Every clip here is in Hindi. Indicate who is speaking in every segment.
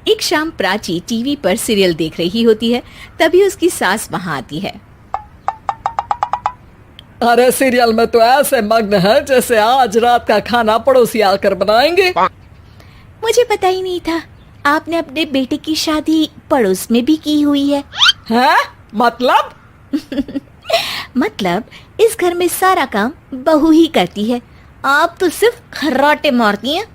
Speaker 1: एक शाम प्राची टीवी पर सीरियल देख रही होती है। तभी उसकी सास वहां आती है।
Speaker 2: अरे सीरियल में तो ऐसे मग्न है जैसे आज रात का खाना पड़ोसी आकर बनाएंगे।
Speaker 1: मुझे पता ही नहीं था आपने अपने बेटे की शादी पड़ोस में भी की हुई है।
Speaker 2: हैं? मतलब?
Speaker 1: मतलब इस घर में सारा काम बहू ही करती है, आप तो सिर्फ खर्राटे मारती हैं।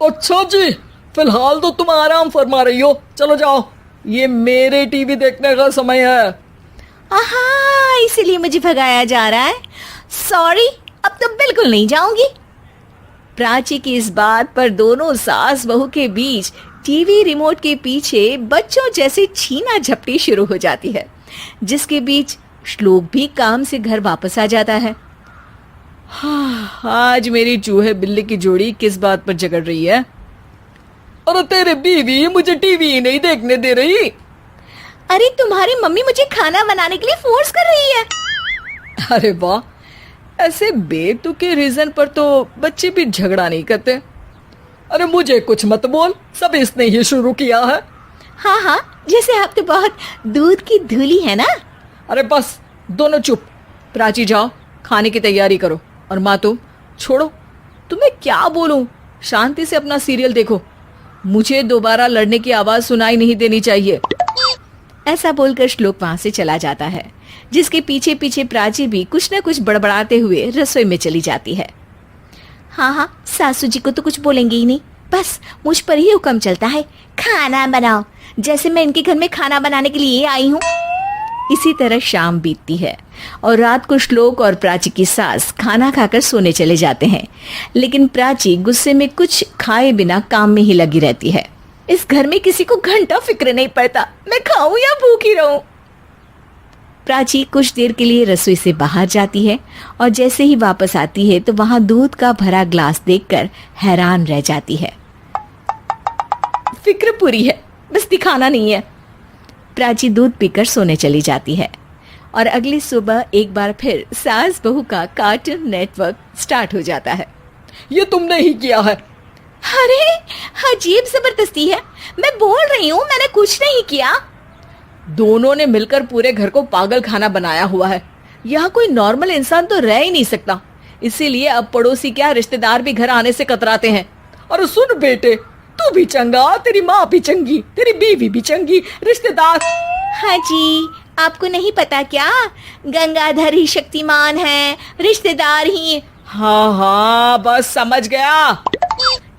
Speaker 2: अच्छा जी, फिलहाल तो तुम आराम फरमा रही हो, चलो जाओ, ये मेरे टीवी देखने का समय है।
Speaker 1: आहा, इसीलिए मुझे भगाया जा रहा है। सॉरी, अब तो बिल्कुल नहीं जाऊंगी। प्राची की इस बात पर दोनों सास बहू के बीच टीवी रिमोट के पीछे बच्चों जैसे छीना झपटी शुरू हो जाती है, जिसके बीच श्लोक भी काम से घर वापस आ जाता है।
Speaker 2: आज मेरी चूहे बिल्ली की जोड़ी किस बात पर झगड़ रही है? अरे तेरे बीवी मुझे टीवी ही नहीं देखने दे रही।
Speaker 1: अरे तुम्हारी मम्मी मुझे खाना बनाने के लिए फोर्स कर रही है।
Speaker 2: अरे वाह, ऐसे बेतुके रीजन पर तो बच्चे भी झगड़ा नहीं करते। अरे मुझे कुछ मत बोल, सब इसने ही शुरू किया है।
Speaker 1: हाँ हाँ, जैसे आप तो बहुत दूध की धूली है ना।
Speaker 2: अरे बस, दोनों चुप। प्राची जाओ, खाने की तैयारी करो। और माँ तुम छोड़ो, तुम्हें क्या बोलूं, शांति से अपना सीरियल देखो, मुझे दोबारा लड़ने की आवाज सुनाई नहीं देनी चाहिए।
Speaker 1: ऐसा बोलकर श्लोक वहां से चला जाता है, जिसके पीछे पीछे प्राची भी कुछ न कुछ बड़बड़ाते हुए रसोई में चली जाती है। हाँ हाँ, सासू जी को तो कुछ बोलेंगे ही नहीं, बस मुझ पर ही हुक्म चलता है, खाना बनाओ, जैसे मैं इनके घर में खाना बनाने के लिए आई हूँ। इसी तरह शाम बीतती है और रात को श्लोक और प्राची की सास खाना खाकर सोने चले जाते हैं, लेकिन प्राची गुस्से में कुछ खाए बिना काम में ही लगी रहती है। इस घर में किसी को घंटा फिक्र नहीं पड़ता, मैं खाऊं या भूखी रहूं। प्राची कुछ देर के लिए रसोई से बाहर जाती है और जैसे ही वापस आती है तो वहां दूध का भरा ग्लास देखकर हैरान रह जाती है। फिक्र पूरी है, बस दिखाना नहीं है। प्राची दूध पीकर सोने चली जाती है और अगली सुबह एक बार फिर सास बहू का कार्टून नेटवर्क स्टार्ट हो जाता है।
Speaker 2: ये तुमने ही किया है।
Speaker 1: अरे अजीब जबरदस्ती है, मैं बोल रही हूँ मैंने कुछ नहीं किया।
Speaker 2: दोनों ने मिलकर पूरे घर को पागल खाना बनाया हुआ है। यहाँ कोई नॉर्मल इंसान तो रह ही नहीं सकता, इसीलिए अब पड़ोसी क्या रिश्तेदार भी घर आने से कतराते हैं। और सुन बेटे, तू भी चंगा, तेरी माँ भी चंगी, तेरी बीवी भी चंगी, रिश्तेदार।
Speaker 1: हाँ जी, आपको नहीं पता क्या, गंगाधर ही शक्तिमान है, रिश्तेदार ही।
Speaker 2: हाँ हाँ, बस समझ गया।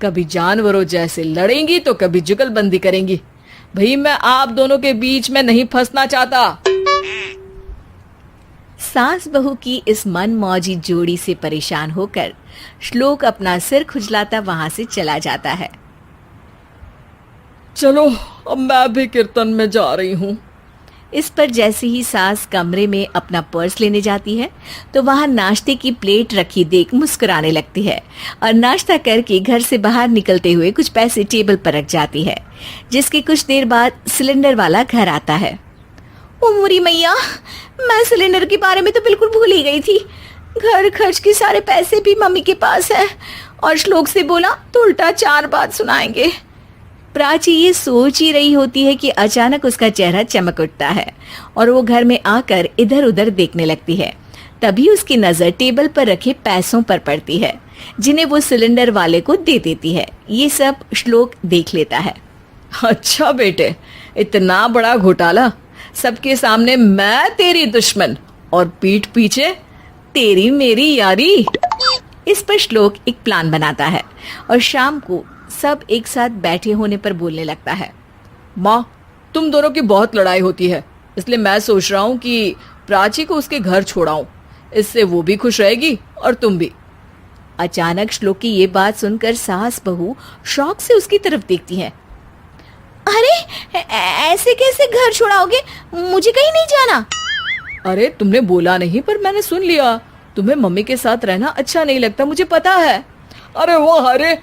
Speaker 2: कभी जानवरों जैसे लड़ेंगी तो कभी जुगलबंदी करेंगी। भाई मैं आप दोनों के बीच में नहीं फंसना चाहता।
Speaker 1: सास बहू की इस मन मौजी जोड़ी से परेशान होकर श्लोक अपना सिर खुजलाता वहां से चला जाता है।
Speaker 2: चलो अब मैं भी कीर्तन में जा रही हूँ।
Speaker 1: इस पर जैसे ही सास कमरे में अपना पर्स लेने जाती है तो वहां नाश्ते की प्लेट रखी देख मुस्कुराने लगती है और नाश्ता करके घर से बाहर निकलते हुए कुछ पैसे टेबल पर रख जाती है, जिसके कुछ देर बाद सिलेंडर वाला घर आता है। ओ मोरी मैया, मैं सिलेंडर के बारे में तो बिल्कुल भूल ही गई थी। घर खर्च के सारे पैसे भी मम्मी के पास है और श्लोक से बोला तो उल्टा 4 बात सुनाएंगे। प्राची ये सोच ही रही होती है कि अचानक उसका चेहरा चमक उठता है और वो घर में आकर इधर उधर देखने लगती है। तभी उसकी नजर टेबल पर रखे पैसों पर पड़ती है, जिन्हें वो सिलेंडर वाले को दे देती है। ये सब श्लोक देख लेता है।
Speaker 2: अच्छा बेटे, इतना बड़ा घोटाला, सबके सामने मैं तेरी दुश्मन और पीठ पीछे तेरी मेरी यारी। इस पर श्लोक एक प्लान बनाता है और शाम को सब एक साथ बैठे होने पर बोलने लगता है। माँ, तुम दोनों की बहुत लड़ाई होती है, इसलिए मैं सोच रहा हूँ कि प्राची को उसके घर छोड़ाऊं, इससे वो भी खुश रहेगी और तुम भी।
Speaker 1: अचानक श्लोक की ये बात सुनकर सास बहू शौक से उसकी तरफ देखती हैं। अरे ऐसे कैसे घर छोड़ाओगे, मुझे कहीं नहीं जाना।
Speaker 2: अरे तुमने बोला नहीं पर मैंने सुन लिया, तुम्हें मम्मी के साथ रहना अच्छा नहीं लगता, मुझे पता है। अरे वो, अरे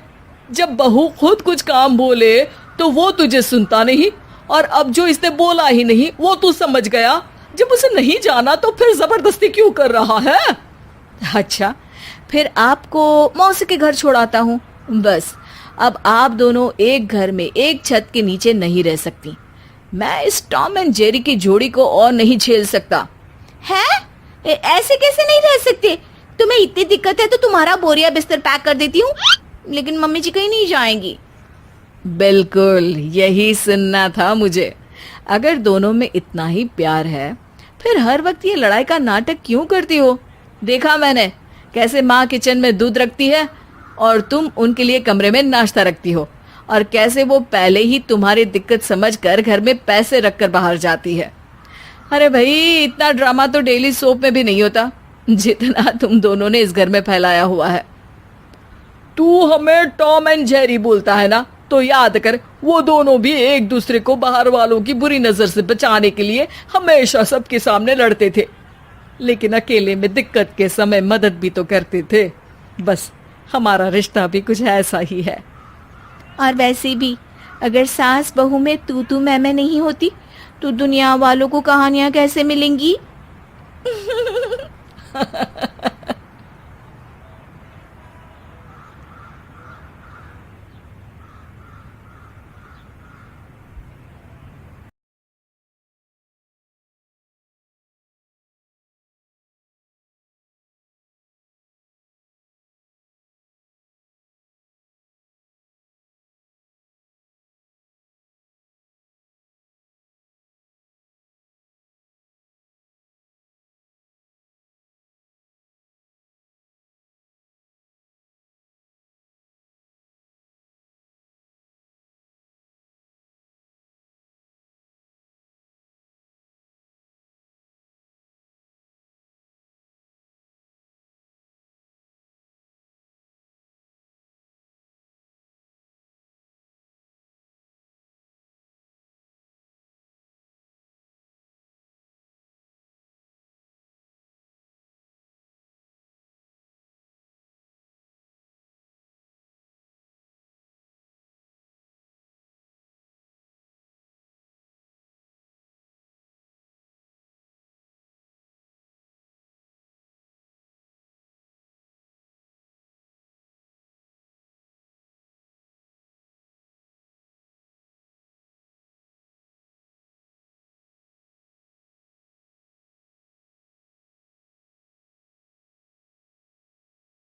Speaker 2: जब बहू खुद कुछ काम बोले तो वो तुझे सुनता नहीं, और अब जो इसने बोला ही नहीं वो तू समझ गया। जब उसे नहीं जाना तो फिर जबरदस्ती क्यों कर रहा है?
Speaker 1: अच्छा, फिर आपको मौसी के घर छोड़ाता हूँ, बस
Speaker 2: अब आप दोनों एक घर में एक छत के नीचे नहीं रह सकती। मैं इस टॉम एंड जेरी की जोड़ी को और नहीं झेल सकता।
Speaker 1: है? ऐसे कैसे नहीं रह सकते? तुम्हें इतनी दिक्कत है तो तुम्हारा बोरिया बिस्तर पैक कर देती हूँ, लेकिन मम्मी जी कहीं नहीं जाएंगी।
Speaker 2: बिल्कुल यही सुनना था मुझे। अगर दोनों में इतना ही प्यार है फिर हर वक्त ये लड़ाई का नाटक क्यों करती हो? देखा मैंने कैसे माँ किचन में दूध रखती है और तुम उनके लिए कमरे में नाश्ता रखती हो, और कैसे वो पहले ही तुम्हारी दिक्कत समझकर घर में पैसे रखकर बाहर जाती है। अरे भाई, इतना ड्रामा तो डेली सोप में भी नहीं होता जितना तुम दोनों ने इस घर में फैलाया हुआ है। तू हमें टॉम एंड जेरी बोलता है ना, तो याद कर वो दोनों भी एक दूसरे को बाहर वालों की बुरी नजर से बचाने के लिए हमेशा सबके सामने लड़ते थे, लेकिन अकेले में दिक्कत के समय मदद भी तो करते थे। बस हमारा रिश्ता भी कुछ ऐसा ही है।
Speaker 1: और वैसे भी अगर सास बहू में तू मैं नहीं होती तो दुनिया वालों को कहानियां कैसे मिलेंगी?